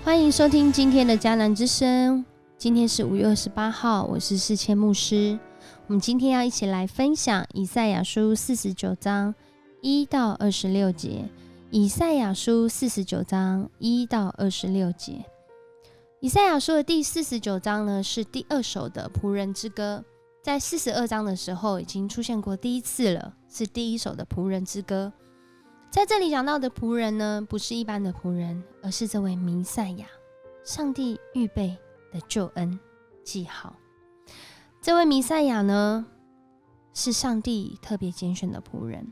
欢迎收听今天的迦南之声。今天是5月28号，我是世谦牧师。我们今天要一起来分享以赛亚书49章1到26节。以赛亚书49章1到26节。以赛亚书的第49章呢，是第2首的仆人之歌。在42章的时候已经出现过第一次了，是第1首的仆人之歌。在这里讲到的仆人呢，不是一般的仆人，而是这位弥赛亚，上帝预备的救恩记号。这位弥赛亚呢，是上帝特别拣选的仆人。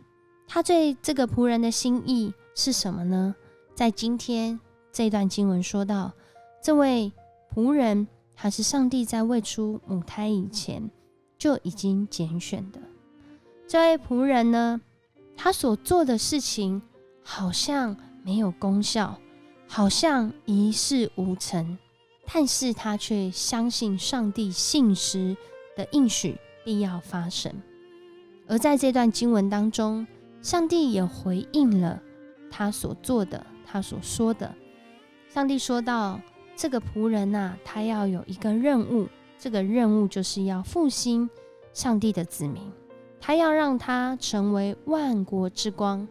他对这个仆人的心意是什么呢？在今天这段经文说到，这位仆人他是上帝在未出母胎以前就已经拣选的。这位仆人呢，他所做的事情好像没有功效，好像一事无成，但是他却相信上帝信实的应许必要发生。而在这段经文当中，上帝也回应了他所做的，他所说的。上帝说到，这个仆人啊，他要有一个任务，这个任务就是要复兴上帝的子民，他要让他成为万国之光，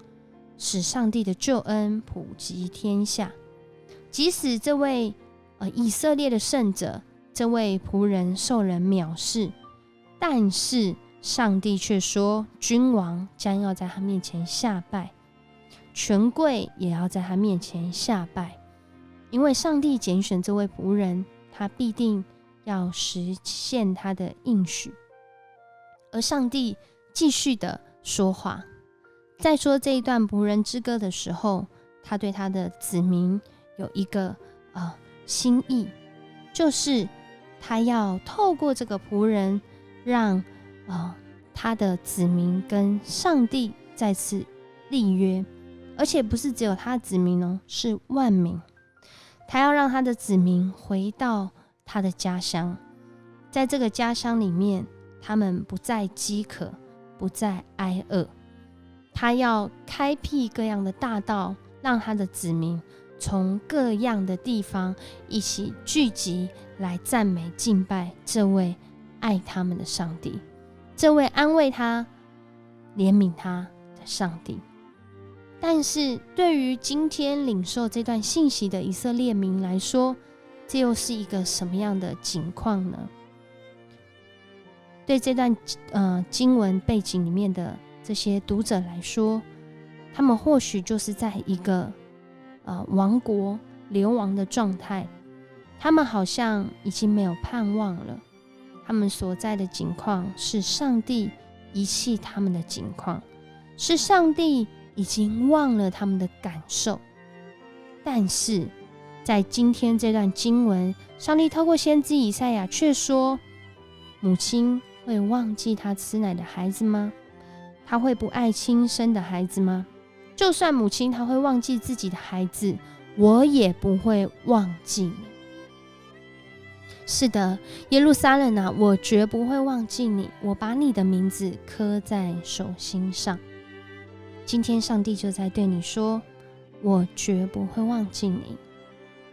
使上帝的救恩普及天下。即使这位以色列的圣者，这位仆人受人藐视，但是上帝却说，君王将要在他面前下拜，权贵也要在他面前下拜，因为上帝拣选这位仆人，他必定要实现他的应许。而上帝继续的说话，在说这一段仆人之歌的时候，他对他的子民有一个心意，就是他要透过这个仆人，让他的子民跟上帝再次立约，而且不是只有他的子民哦，是万民。他要让他的子民回到他的家乡，在这个家乡里面，他们不再饥渴，不再挨饿。他要开辟各样的大道，让他的子民从各样的地方一起聚集来赞美敬拜这位爱他们的上帝，这位安慰他怜悯他的上帝。但是对于今天领受这段信息的以色列民来说，这又是一个什么样的景况呢？对这段经文背景里面的这些读者来说，他们或许就是在一个亡国流亡的状态，他们好像已经没有盼望了。他们所在的境况是上帝遗弃他们的境况，是上帝已经忘了他们的感受。但是在今天这段经文，上帝透过先知以赛亚却说，母亲会忘记他吃奶的孩子吗？他会不爱亲生的孩子吗？就算母亲他会忘记自己的孩子，我也不会忘记你。是的，耶路撒冷啊，我绝不会忘记你，我把你的名字刻在手心上。今天上帝就在对你说，我绝不会忘记你，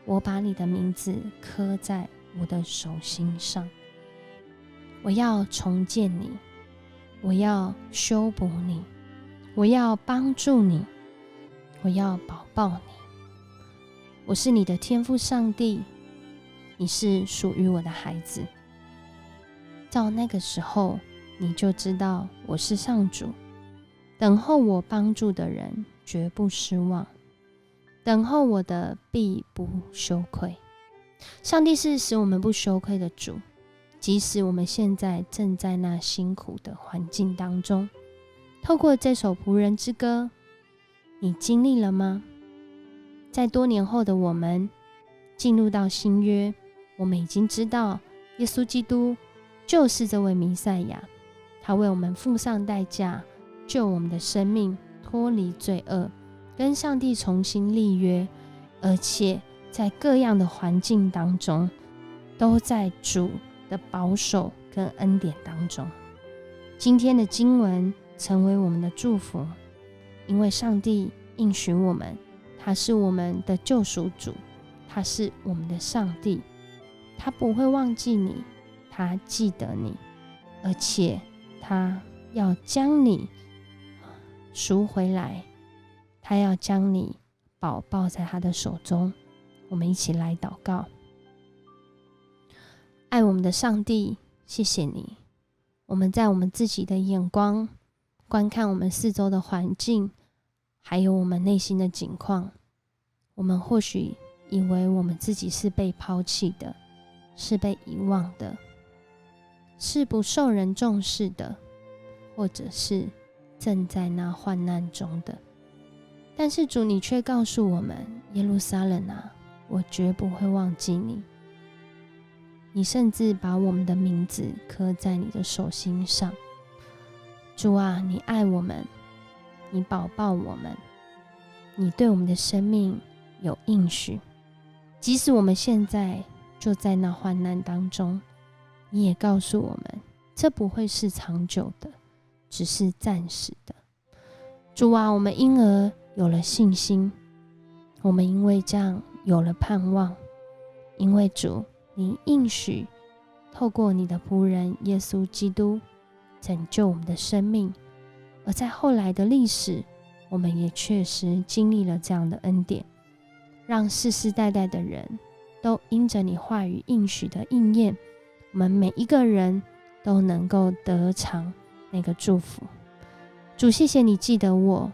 我把你的名字刻在我的手心上。我要重建你，我要修补你，我要帮助你，我要保抱你。我是你的天父上帝，你是属于我的孩子。到那个时候，你就知道我是上主，等候我帮助的人绝不失望，等候我的必不羞愧。上帝是使我们不羞愧的主，即使我们现在正在那辛苦的环境当中。透过这首仆人之歌，你经历了吗？在多年后的我们进入到新约，我们已经知道耶稣基督就是这位弥赛亚，他为我们付上代价，救我们的生命脱离罪恶，跟上帝重新立约，而且在各样的环境当中都在主的保守跟恩典当中。今天的经文成为我们的祝福，因为上帝应许我们，他是我们的救赎主，他是我们的上帝，他不会忘记你，他记得你，而且他要将你赎回来，他要将你抱在他的手中。我们一起来祷告。爱我们的上帝，谢谢你，我们在我们自己的眼光观看我们四周的环境，还有我们内心的境况，我们或许以为我们自己是被抛弃的，是被遗忘的，是不受人重视的，或者是正在那患难中的。但是主，你却告诉我们，耶路撒冷啊，我绝不会忘记你。你甚至把我们的名字刻在你的手心上。主啊，你爱我们，你保抱我们，你对我们的生命有应许。即使我们现在就在那患难当中，你也告诉我们，这不会是长久的，只是暂时的。主啊，我们因而有了信心，我们因为这样有了盼望，因为主，你应许透过你的仆人耶稣基督拯救我们的生命，而在后来的历史，我们也确实经历了这样的恩典，让世世代代的人都因着你话语应许的应验，我们每一个人都能够得偿那个祝福。主，谢谢你记得我，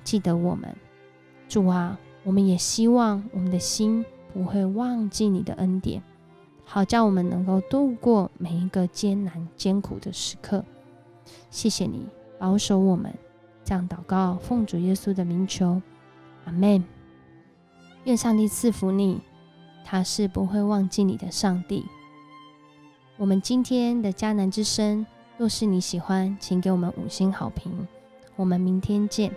记得我们。主啊，我们也希望我们的心不会忘记你的恩典，好叫我们能够度过每一个艰难艰苦的时刻。谢谢你保守我们，这样祷告奉主耶稣的名求，阿们。愿上帝赐福你，他是不会忘记你的上帝。我们今天的迦南之声，若是你喜欢，请给我们5星好评。我们明天见。